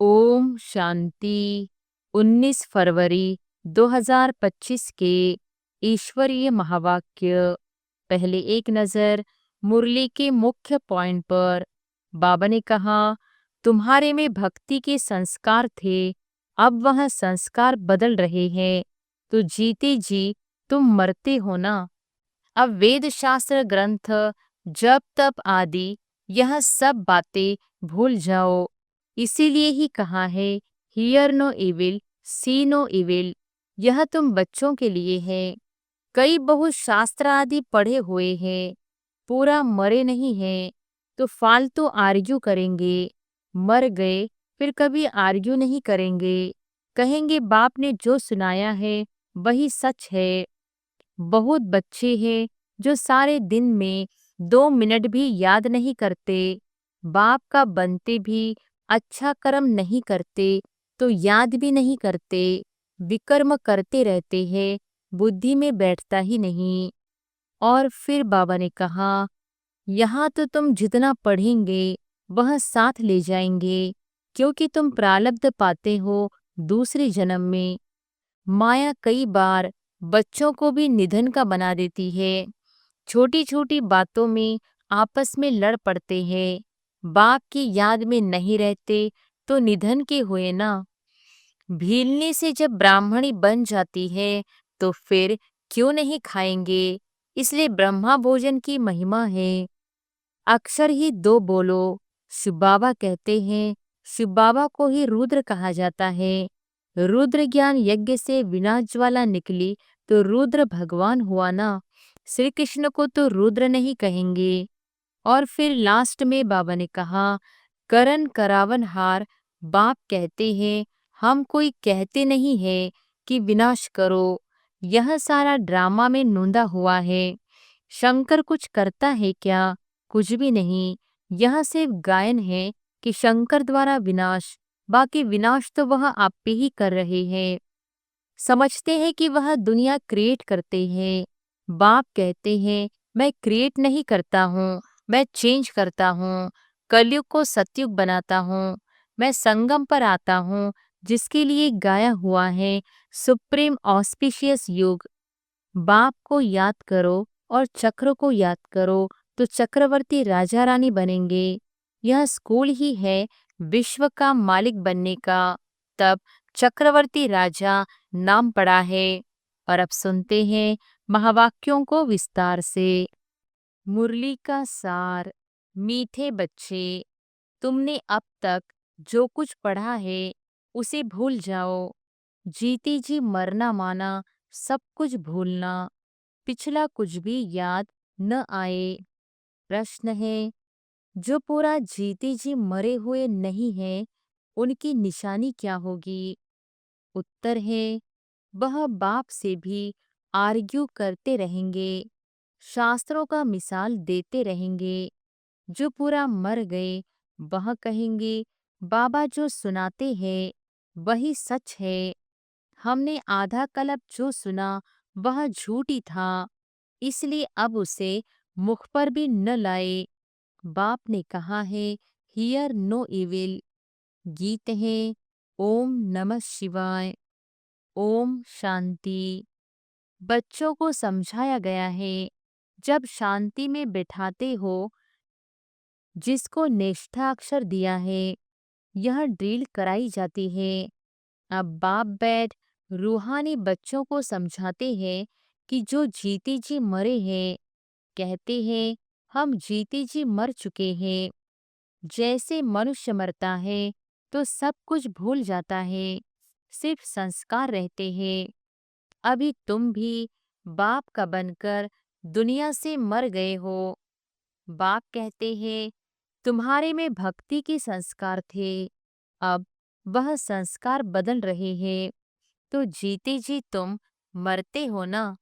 ओम शांति। 19 फरवरी 2025 के ईश्वरीय महावाक्य। पहले एक नजर मुरली के मुख्य पॉइंट पर। बाबा ने कहा, तुम्हारे में भक्ति के संस्कार थे, अब वह संस्कार बदल रहे हैं, तो जीते जी तुम मरते हो ना। अब वेद शास्त्र ग्रंथ, जप तप आदि, यह सब बातें भूल जाओ। इसीलिए ही कहा है, hear no evil, see no evil. यह तुम बच्चों के लिए है। कई बहुत शास्त्र आदि पढ़े हुए हैं, पूरा मरे नहीं हैं, तो फालतू आर्ग्यू करेंगे। मर गए फिर कभी आर्ग्यू नहीं करेंगे। कहेंगे बाप ने जो सुनाया है वही सच है। बहुत बच्चे हैं जो सारे दिन में 2 मिनट भी याद नहीं करते। बाप का बनते भी अच्छा कर्म नहीं करते तो याद भी नहीं करते। विकर्म करते रहते हैं, बुद्धि में बैठता ही नहीं। और फिर बाबा ने कहा, यहाँ तो तुम जितना पढ़ेंगे वह साथ ले जाएंगे, क्योंकि तुम प्रारब्ध पाते हो दूसरे जन्म में। माया कई बार बच्चों को भी निधन का बना देती है। छोटी छोटी बातों में आपस में लड़ पड़ते हैं। बाप की याद में नहीं रहते तो निधन के हुए ना। भीलने से जब ब्राह्मणी बन जाती है तो फिर क्यों नहीं खाएंगे। इसलिए ब्रह्मा भोजन की महिमा है। अक्षर ही दो बोलो। शिव बाबा कहते हैं, शिव बाबा को ही रुद्र कहा जाता है। रुद्र ज्ञान यज्ञ से विनाश ज्वाला निकली तो रुद्र भगवान हुआ ना। श्री कृष्ण को तो रुद्र नहीं कहेंगे। और फिर लास्ट में बाबा ने कहा, करण करावन हार। बाप कहते हैं, हम कोई कहते नहीं है कि विनाश करो। यह सारा ड्रामा में नूंदा हुआ है। शंकर कुछ करता है क्या? कुछ भी नहीं। यह सिर्फ गायन है कि शंकर द्वारा विनाश, बाकी विनाश तो वह आप पे ही कर रहे हैं। समझते हैं कि वह दुनिया क्रिएट करते हैं। बाप कहते हैं, मैं क्रिएट नहीं करता हूँ, मैं चेंज करता हूँ। कलयुग को सतयुग बनाता हूँ। मैं संगम पर आता हूँ, जिसके लिए गाया हुआ है सुप्रीम ऑस्पिशियस युग। बाप को याद करो और चक्र को याद करो तो चक्रवर्ती राजा रानी बनेंगे। यह स्कूल ही है विश्व का मालिक बनने का। तब चक्रवर्ती राजा नाम पड़ा है। और अब सुनते हैं महावाक्यों को विस्तार से। मुरली का सार। मीठे बच्चे, तुमने अब तक जो कुछ पढ़ा है उसे भूल जाओ। जीती जी मरना माना, सब कुछ भूलना। पिछला कुछ भी याद न आए। प्रश्न है, जो पूरा जीते जी मरे हुए नहीं है, उनकी निशानी क्या होगी? उत्तर है, वह बाप से भी आर्ग्यू करते रहेंगे, शास्त्रों का मिसाल देते रहेंगे। जो पूरा मर गए वह कहेंगे, बाबा जो सुनाते हैं वही सच है। हमने आधा कल्प जो सुना वह झूठ ही था, इसलिए अब उसे मुख पर भी न लाए। बाप ने कहा है, हियर नो इविल। गीत है, ओम नमः शिवाय। ओम शांति। बच्चों को समझाया गया है, जब शांति में बिठाते हो, जिसको निष्ठाक्षर दिया है, यह ड्रिल कराई जाती है। अब बाप बैठ रूहानी बच्चों को समझाते हैं कि जो जीते जी मरे हैं, कहते हैं हम जीते जी मर चुके हैं। जैसे मनुष्य मरता है तो सब कुछ भूल जाता है, सिर्फ संस्कार रहते हैं। अभी तुम भी बाप का बनकर दुनिया से मर गए हो। बाप कहते हैं, तुम्हारे में भक्ति के संस्कार थे, अब वह संस्कार बदल रहे हैं, तो जीते जी तुम मरते हो ना।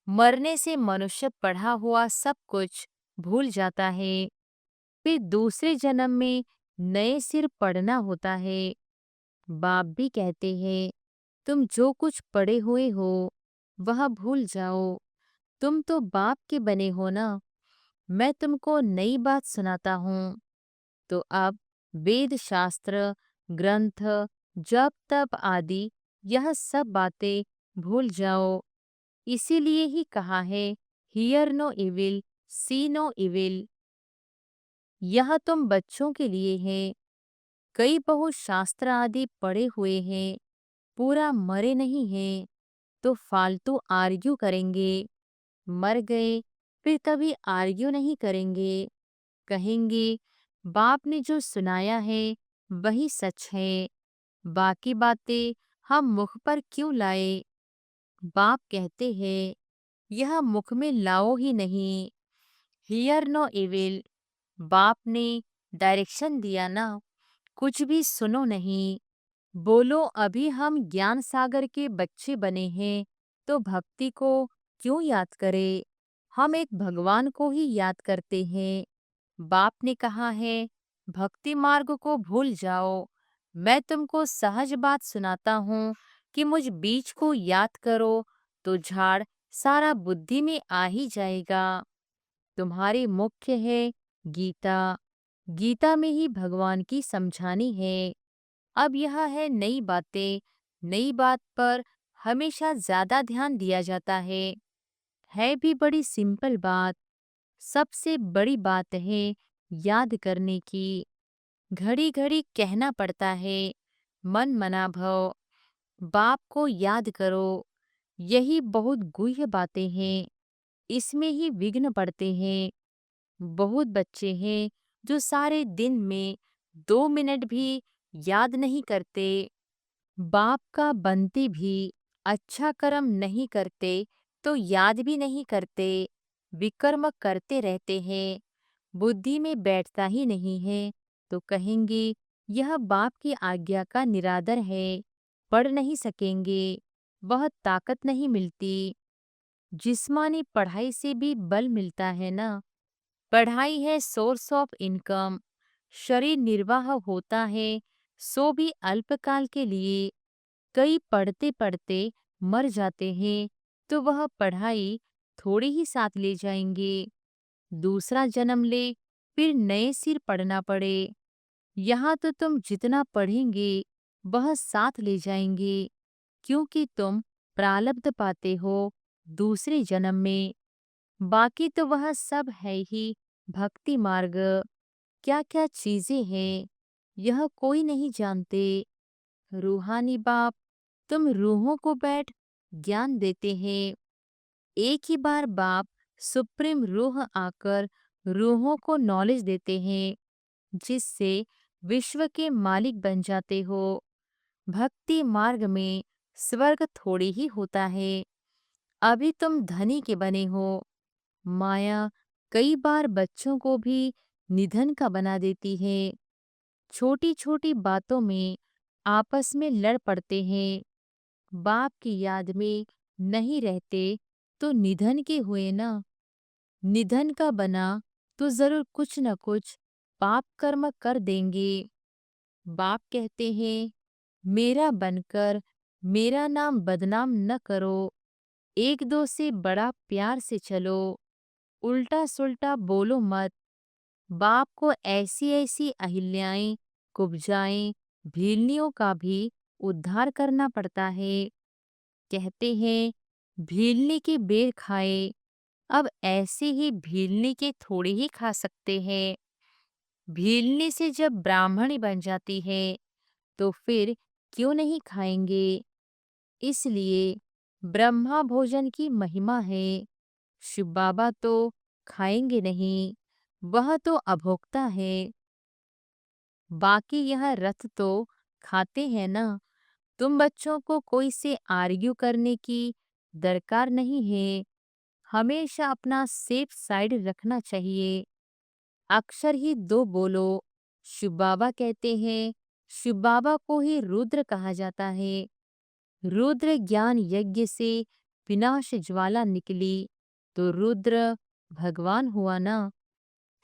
मरने से मनुष्य पढ़ा हुआ सब कुछ भूल जाता है। फिर दूसरे जन्म में नए सिर पढ़ना होता है। बाप भी कहते हैं, तुम जो कुछ पढ़े हुए हो वह भूल जाओ। तुम तो बाप के बने हो ना। मैं तुमको नई बात सुनाता हूँ। तो अब वेद शास्त्र ग्रंथ, जप तप आदि यह सब बातें भूल जाओ। इसीलिए ही कहा है, hear no evil, see no evil. यह तुम बच्चों के लिए है। कई बहुत शास्त्र आदि पढ़े हुए हैं, पूरा मरे नहीं हैं, तो फालतू आर्ग्यू करेंगे। मर गए फिर कभी आर्ग्यू नहीं करेंगे। कहेंगे बाप ने जो सुनाया है वही सच है, बाकी बातें हम मुख पर क्यों लाए। बाप कहते हैं यह मुख में लाओ ही नहीं। Hear no evil. बाप ने डायरेक्शन दिया ना, कुछ भी सुनो नहीं। बोलो अभी हम ज्ञान सागर के बच्चे बने हैं, तो भक्ति को क्यों याद करें। हम एक भगवान को ही याद करते हैं। बाप ने कहा है भक्ति मार्ग को भूल जाओ। मैं तुमको सहज बात सुनाता हूँ कि मुझ बीज को याद करो तो झाड़ सारा बुद्धि में आ ही जाएगा। तुम्हारी मुख्य है गीता। गीता में ही भगवान की समझानी है। अब यह है नई बातें। नई बात पर हमेशा ज्यादा ध्यान दिया जाता है भी बड़ी सिंपल बात। सबसे बड़ी बात है याद करने की। घड़ी घड़ी कहना पड़ता है मन मना भव। बाप को याद करो। यही बहुत गुह्य बातें हैं, इसमें ही विघ्न पड़ते हैं। बहुत बच्चे हैं जो सारे दिन में 2 मिनट भी याद नहीं करते। बाप का बनते भी अच्छा कर्म नहीं करते तो याद भी नहीं करते। विकर्म करते रहते हैं, बुद्धि में बैठता ही नहीं है, तो कहेंगे यह बाप की आज्ञा का निरादर है, पढ़ नहीं सकेंगे, बहुत ताकत नहीं मिलती। जिस्मानी पढ़ाई से भी बल मिलता है ना। पढ़ाई है सोर्स ऑफ इनकम। शरीर निर्वाह होता है, सो भी अल्पकाल के लिए। कई पढ़ते पढ़ते मर जाते हैं, तो वह पढ़ाई थोड़ी ही साथ ले जाएंगे। दूसरा जन्म ले फिर नए सिर पढ़ना पड़े। यहाँ तो तुम जितना पढ़ेंगे वह साथ ले जाएंगे, क्योंकि तुम प्रारब्ध पाते हो दूसरे जन्म में। बाकी तो वह सब है ही भक्ति मार्ग। क्या क्या चीजें हैं यह कोई नहीं जानते। रूहानी बाप तुम रूहों को बैठ ज्ञान देते हैं। एक ही बार बाप सुप्रीम रूह आकर रूहों को नॉलेज देते हैं, जिससे विश्व के मालिक बन जाते हो। भक्ति मार्ग में स्वर्ग थोड़ी ही होता है। अभी तुम धनी के बने हो। माया कई बार बच्चों को भी निधन का बना देती है। छोटी छोटी बातों में आपस में लड़ पड़ते हैं। बाप की याद में नहीं रहते तो निधन के हुए ना। निधन का बना तो जरूर कुछ न कुछ पाप कर्म कर देंगे। बाप कहते हैं मेरा बनकर मेरा नाम बदनाम न करो। एक दो से बड़ा प्यार से चलो। उल्टा सुल्टा बोलो मत। बाप को ऐसी ऐसी अहिल्याएं, कुब्जाएं, भीलनियों का भी उद्धार करना पड़ता है। कहते हैं भीलनी के बेर खाए। अब ऐसे ही भीलनी के थोड़े ही खा सकते हैं। भीलनी से जब ब्राह्मणी बन जाती है तो फिर क्यों नहीं खाएंगे। इसलिए ब्रह्मा भोजन की महिमा है। शिव बाबा तो खाएंगे नहीं, वह तो अभोक्ता है। बाकी यह रथ तो खाते हैं ना। तुम बच्चों को कोई से आर्ग्यू करने की दरकार नहीं है। हमेशा अपना सेफ साइड रखना चाहिए। अक्षर ही दो बोलो। शिव बाबा कहते हैं शिव बाबा को ही रुद्र कहा जाता है। रुद्र ज्ञान यज्ञ से विनाश ज्वाला निकली तो रुद्र भगवान हुआ ना।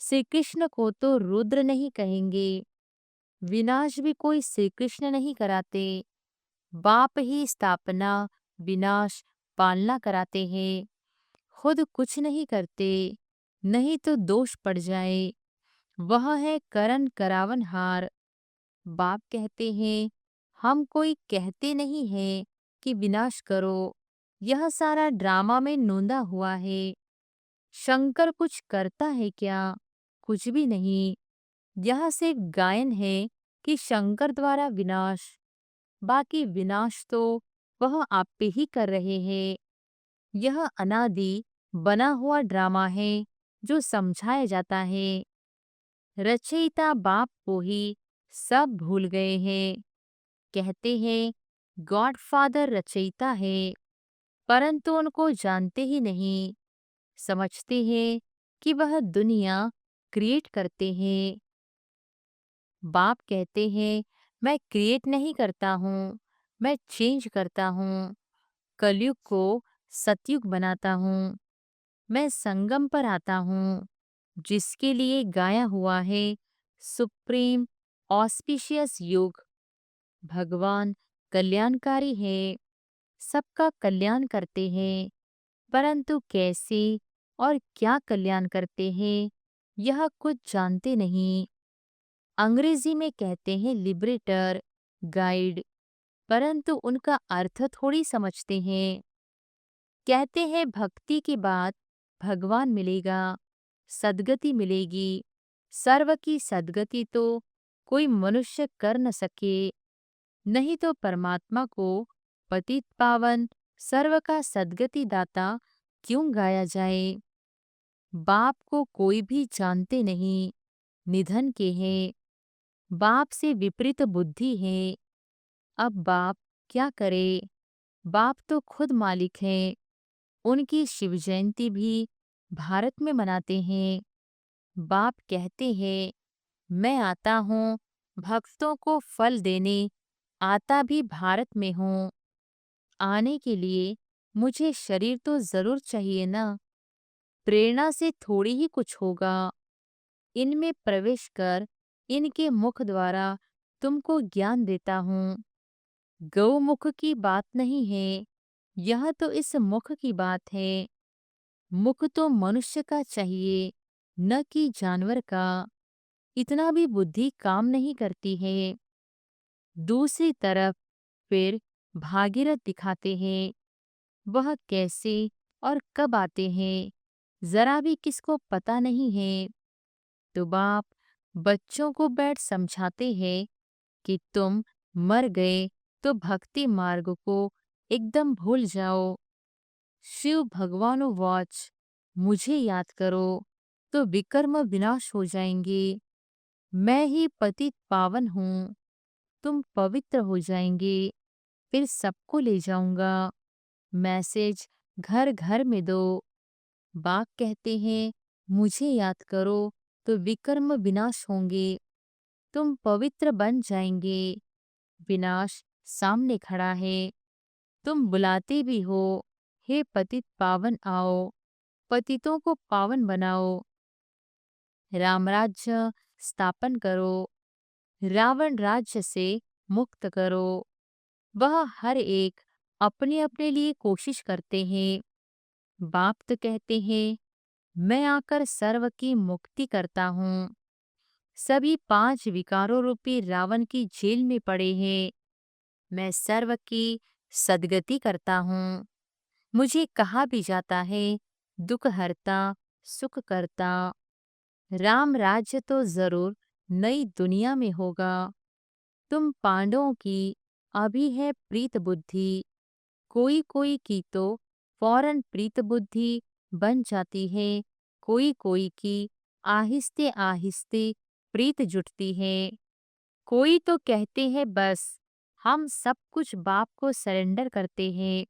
श्री कृष्ण को तो रुद्र नहीं कहेंगे। विनाश भी कोई श्री कृष्ण नहीं कराते। बाप ही स्थापना विनाश पालना कराते हैं। खुद कुछ नहीं करते, नहीं तो दोष पड़ जाए। वह है करण करावनहार। बाप कहते हैं, हम कोई कहते नहीं हैं कि विनाश करो। यह सारा ड्रामा में नोंदा हुआ है। शंकर कुछ करता है क्या? कुछ भी नहीं। यह सिर्फ गायन है कि शंकर द्वारा विनाश। बाकी विनाश तो वह आप पे ही कर रहे हैं। यह अनादि बना हुआ ड्रामा है जो समझाया जाता है। रचयिता बाप को ही सब भूल गए हैं। कहते हैं गॉडफादर रचयिता है, परंतु उनको जानते ही नहीं। समझते हैं कि वह दुनिया क्रिएट करते हैं। बाप कहते हैं मैं क्रिएट नहीं करता हूँ, मैं चेंज करता हूँ। कलयुग को सतयुग बनाता हूँ। मैं संगम पर आता हूँ, जिसके लिए गाया हुआ है सुप्रीम ऑस्पिशियस युग। भगवान कल्याणकारी है, सबका कल्याण करते हैं, परंतु कैसे और क्या कल्याण करते हैं यह कुछ जानते नहीं। अंग्रेजी में कहते हैं लिबरेटर, गाइड, परंतु उनका अर्थ थोड़ी समझते हैं। कहते हैं भक्ति के बाद भगवान मिलेगा, सद्गति मिलेगी। सर्व की सद्गति तो कोई मनुष्य कर न सके, नहीं तो परमात्मा को पतित पावन सर्व का सद्गति दाता क्यों गाया जाए। बाप को कोई भी जानते नहीं, निधन के हैं। बाप से विपरीत बुद्धि है। अब बाप क्या करे? बाप तो खुद मालिक हैं। उनकी शिव जयंती भी भारत में मनाते हैं। बाप कहते हैं मैं आता हूँ भक्तों को फल देने, आता भी भारत में हूँ। आने के लिए मुझे शरीर तो जरूर चाहिए ना। प्रेरणा से थोड़ी ही कुछ होगा। इनमें प्रवेश कर इनके मुख द्वारा तुमको ज्ञान देता हूँ। गौमुख की बात नहीं है, यह तो इस मुख की बात है। मुख तो मनुष्य का चाहिए, न कि जानवर का। इतना भी बुद्धि काम नहीं करती है। दूसरी तरफ फिर भागीरथ दिखाते हैं। वह कैसे और कब आते हैं जरा भी किसको पता नहीं है। तो बाप बच्चों को बैठ समझाते हैं कि तुम मर गए तो भक्ति मार्ग को एकदम भूल जाओ। शिव भगवानो वॉच, मुझे याद करो तो विकर्म विनाश हो जाएंगे। मैं ही पतित पावन हूँ, तुम पवित्र हो जाएंगे। फिर सबको ले जाऊंगा। मैसेज घर घर में दो। बाप कहते हैं मुझे याद करो तो विकर्म विनाश होंगे, तुम पवित्र बन जाएंगे। विनाश सामने खड़ा है, तुम बुलाते भी हो हे पतित पावन आओ, पतितों को पावन बनाओ। रामराज्य स्थापन करो, रावण राज्य से मुक्त करो। वह हर एक अपने अपने लिए कोशिश करते हैं। बाप तो कहते हैं मैं आकर सर्व की मुक्ति करता हूँ। सभी 5 विकारों रूपी रावण की जेल में पड़े हैं। मैं सर्व की सद्गति करता हूँ। मुझे कहा भी जाता है दुख हरता, सुख करता। राम राज्य तो जरूर नई दुनिया में होगा। तुम पांडवों की अभी है प्रीत बुद्धि, कोई कोई की तो फौरन प्रीत बुद्धि बन जाती है, कोई कोई की आहिस्ते आहिस्ते प्रीत जुटती है। कोई तो कहते हैं बस हम सब कुछ बाप को सरेंडर करते हैं,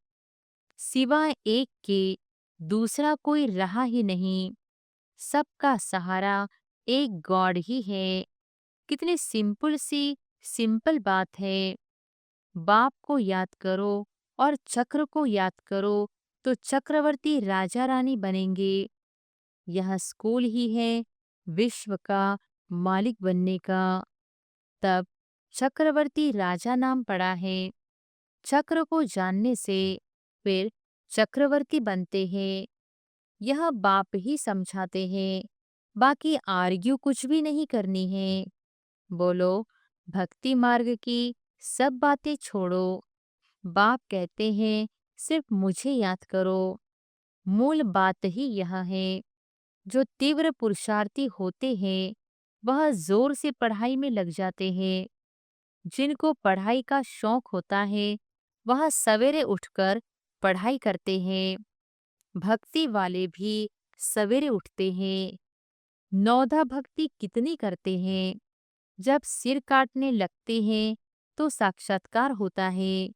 सिवाय एक के दूसरा कोई रहा ही नहीं। सबका सहारा एक गॉड ही है। कितनी सिंपल बात है। बाप को याद करो और चक्र को याद करो तो चक्रवर्ती राजा रानी बनेंगे। यह स्कूल ही है विश्व का मालिक बनने का। तब चक्रवर्ती राजा नाम पड़ा है। चक्र को जानने से फिर चक्रवर्ती बनते हैं। यह बाप ही समझाते हैं। बाकी आर्ग्यू कुछ भी नहीं करनी है। बोलो भक्ति मार्ग की सब बातें छोड़ो। बाप कहते हैं सिर्फ मुझे याद करो। मूल बात ही यह है। जो तीव्र पुरुषार्थी होते हैं वह जोर से पढ़ाई में लग जाते हैं। जिनको पढ़ाई का शौक होता है वह सवेरे उठकर पढ़ाई करते हैं। भक्ति वाले भी सवेरे उठते हैं। नौधा भक्ति कितनी करते हैं। जब सिर काटने लगते हैं तो साक्षात्कार होता है।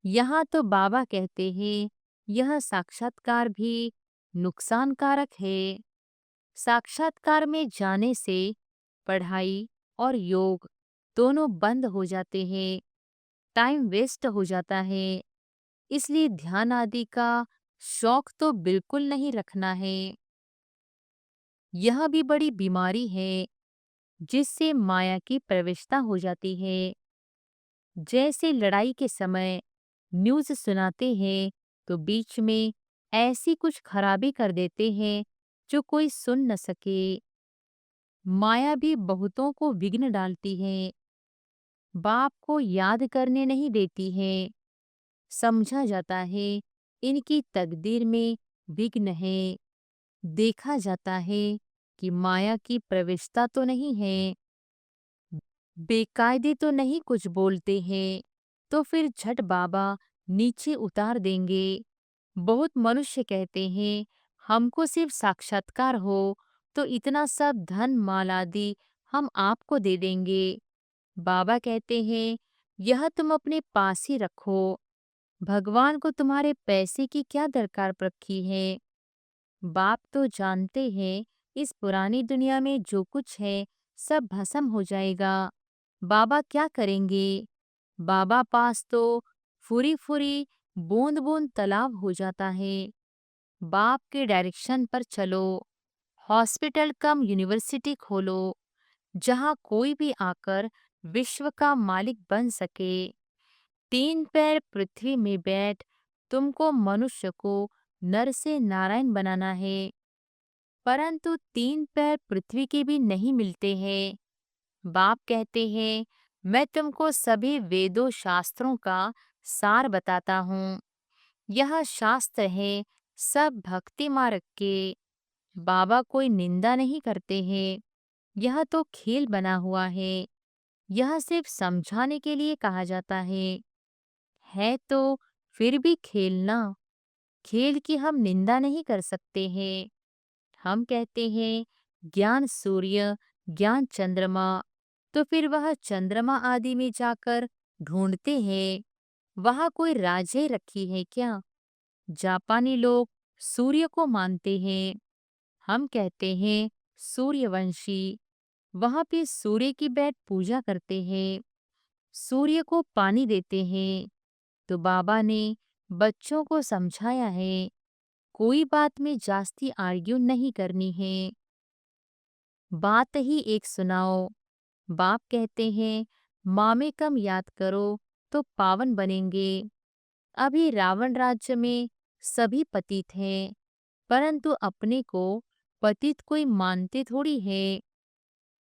यहाँ तो बाबा कहते हैं यह साक्षात्कार भी नुकसानकारक है। साक्षात्कार में जाने से पढ़ाई और योग दोनों बंद हो जाते हैं। टाइम वेस्ट हो जाता है। इसलिए ध्यान आदि का शौक तो बिल्कुल नहीं रखना है। यह भी बड़ी बीमारी है जिससे माया की प्रवेशता हो जाती है। जैसे लड़ाई के समय न्यूज़ सुनाते हैं तो बीच में ऐसी कुछ खराबी कर देते हैं जो कोई सुन न सके। माया भी बहुतों को विघ्न डालती है। बाप को याद करने नहीं देती है। समझा जाता है इनकी तकदीर में विघ्न है। देखा जाता है कि माया की प्रवेशता तो नहीं है। बेकायदे तो नहीं कुछ बोलते हैं तो फिर झट बाबा नीचे उतार देंगे। बहुत मनुष्य कहते हैं हमको सिर्फ साक्षात्कार हो तो इतना सब धन माल आदि हम आपको दे देंगे। बाबा कहते हैं यह तुम अपने पास ही रखो। भगवान को तुम्हारे पैसे की क्या दरकार रखी है। बाप तो जानते हैं इस पुरानी दुनिया में जो कुछ है सब भस्म हो जाएगा। बाबा क्या करेंगे। बाबा पास तो फुरी फुरी बूंद बूंद तालाब हो जाता है। बाप के डायरेक्शन पर चलो। हॉस्पिटल कम यूनिवर्सिटी खोलो जहाँ कोई भी आकर विश्व का मालिक बन सके। 3 पैर पृथ्वी में बैठ तुमको मनुष्य को नर से नारायण बनाना है। परंतु 3 पैर पृथ्वी के भी नहीं मिलते हैं। बाप कहते हैं मैं तुमको सभी वेदों शास्त्रों का सार बताता हूँ। यह शास्त्र है सब भक्ति मार्ग के। बाबा कोई निंदा नहीं करते हैं। यह तो खेल बना हुआ है। यह सिर्फ समझाने के लिए कहा जाता है तो फिर भी खेलना। खेल की हम निंदा नहीं कर सकते हैं। हम कहते हैं ज्ञान सूर्य ज्ञान चंद्रमा तो फिर वह चंद्रमा आदि में जाकर ढूंढते हैं वहां कोई राजें रखी है क्या। जापानी लोग सूर्य को मानते हैं। हम कहते हैं सूर्यवंशी। वहां पे सूर्य की बैठ पूजा करते हैं। सूर्य को पानी देते हैं। तो बाबा ने बच्चों को समझाया है कोई बात में जास्ती आर्ग्यू नहीं करनी है। बात ही एक सुनाओ। बाप कहते हैं माँ में कम याद करो तो पावन बनेंगे। अभी रावण राज्य में सभी पतित हैं परंतु अपने को पतित कोई मानते थोड़ी है।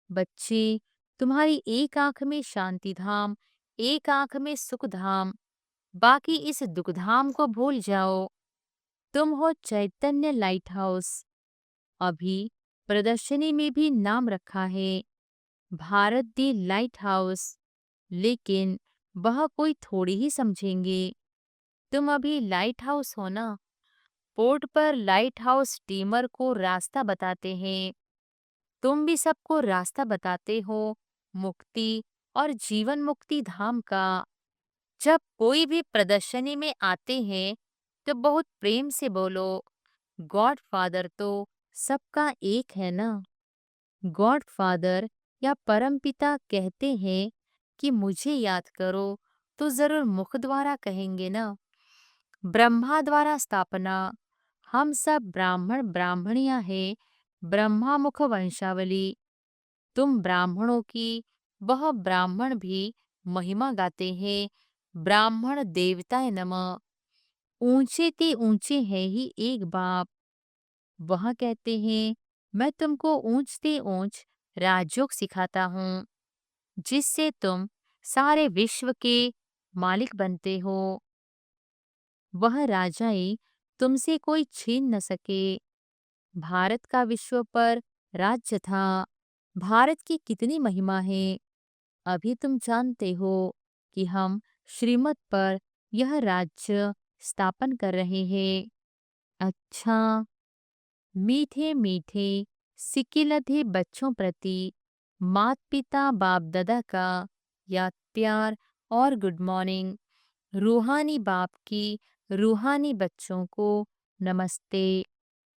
बच्चे तुम्हारी एक आंख में शांति धाम एक आंख में सुख धाम बाकी इस दुखधाम को भूल जाओ। तुम हो चैतन्य लाइट हाउस। अभी प्रदर्शनी में भी नाम रखा है भारत दी लाइट हाउस। लेकिन वह कोई थोड़ी ही समझेंगे। तुम अभी लाइट हाउस हो ना। पोर्ट पर लाइट हाउस स्टीमर को रास्ता बताते हैं। तुम भी सबको रास्ता बताते हो मुक्ति और जीवन मुक्ति धाम का। जब कोई भी प्रदर्शनी में आते हैं तो बहुत प्रेम से बोलो गॉड फादर तो सबका एक है ना। गॉड फादर या परमपिता कहते हैं कि मुझे याद करो तो जरूर मुख द्वारा कहेंगे ना। ब्रह्मा द्वारा स्थापना। हम सब ब्राह्मण ब्राह्मणियां हैं। ब्रह्मा मुख वंशावली। तुम ब्राह्मणों की वह ब्राह्मण भी महिमा गाते हैं ब्राह्मण देवताए नमः। ऊंचे ते ऊंचे है ही एक बाप। वह कहते हैं मैं तुमको ऊंच ते ऊंच राजयोग सिखाता हूँ। जिससे तुम सारे विश्व के मालिक बनते हो। वह राजाई तुमसे कोई छीन न सके। भारत का विश्व पर राज्य था। भारत की कितनी महिमा है, अभी तुम जानते हो कि हम श्रीमत पर यह राज्य स्थापन कर रहे हैं। अच्छा, मीठे मीठे सिकिलधे बच्चों प्रति मात पिता बाप दादा का याद प्यार और गुड मॉर्निंग। रूहानी बाप की रूहानी बच्चों को नमस्ते।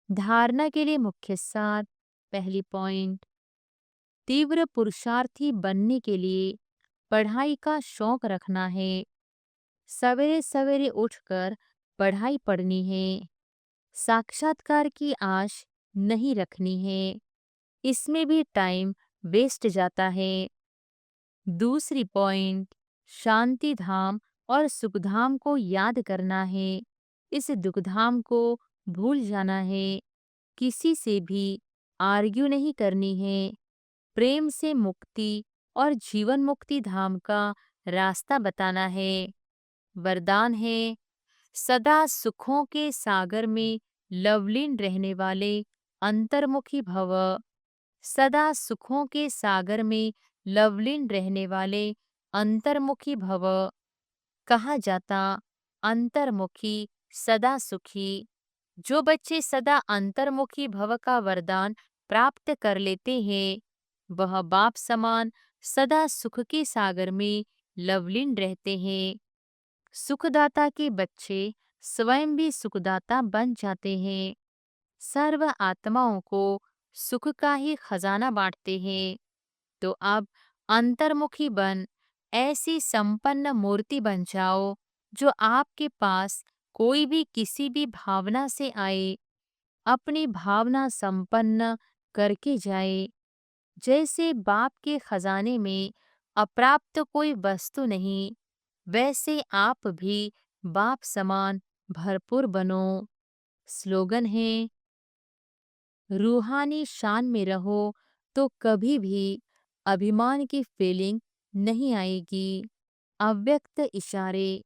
धारणा के लिए मुख्य सार। पहली पॉइंट, तीव्र पुरुषार्थी बनने के लिए पढ़ाई का शौक रखना है। सवेरे सवेरे उठकर पढ़ाई पढ़नी है। साक्षात्कार की आश नहीं रखनी है, इसमें भी टाइम वेस्ट जाता है। दूसरी पॉइंट, शांति धाम और सुखधाम को याद करना है। इस दुखधाम को भूल जाना है। किसी से भी आर्ग्यू नहीं करनी है। प्रेम से मुक्ति और जीवन मुक्ति धाम का रास्ता बताना है। वरदान है, सदा सुखों के सागर में लवलीन रहने वाले अंतर्मुखी भव। सदा सुखों के सागर में लवलीन रहने वाले अंतर्मुखी भव। कहा जाता, अंतर्मुखी सदा सुखी। जो बच्चे सदा अंतर्मुखी भव का वरदान प्राप्त कर लेते हैं, वह बाप समान सदा सुख के सागर में लवलीन रहते हैं। सुखदाता के बच्चे स्वयं भी सुखदाता बन जाते हैं। सर्व आत्माओं को सुख का ही खजाना बांटते हैं। तो अब अंतर्मुखी बन ऐसी संपन्न मूर्ति बन जाओ, जो आपके पास कोई भी किसी भी भावना से आए, अपनी भावना संपन्न करके जाए। जैसे बाप के खजाने में अप्राप्त कोई वस्तु नहीं, वैसे आप भी बाप समान भरपूर बनो। स्लोगन है, रूहानी शान में रहो तो कभी भी अभिमान की फीलिंग नहीं आएगी। अव्यक्त इशारे,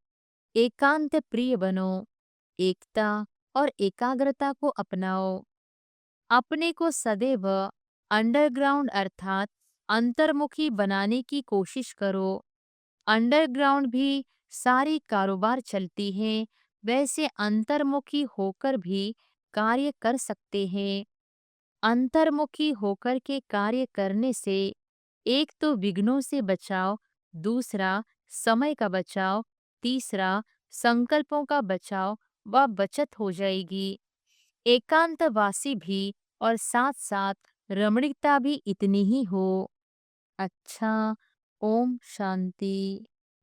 एकांत प्रिय बनो। एकता और एकाग्रता को अपनाओ। अपने को सदैव अंडरग्राउंड अर्थात अंतर्मुखी बनाने की कोशिश करो। अंडरग्राउंड भी सारी कारोबार चलती है, वैसे अंतर्मुखी होकर भी कार्य कर सकते हैं। अंतर्मुखी होकर के कार्य करने से एक तो विघ्नों से बचाव, दूसरा समय का बचाव, तीसरा संकल्पों का बचाव व बचत हो जाएगी। एकांतवासी भी और साथ साथ रमणीकता भी इतनी ही हो। अच्छा, ओम शांति।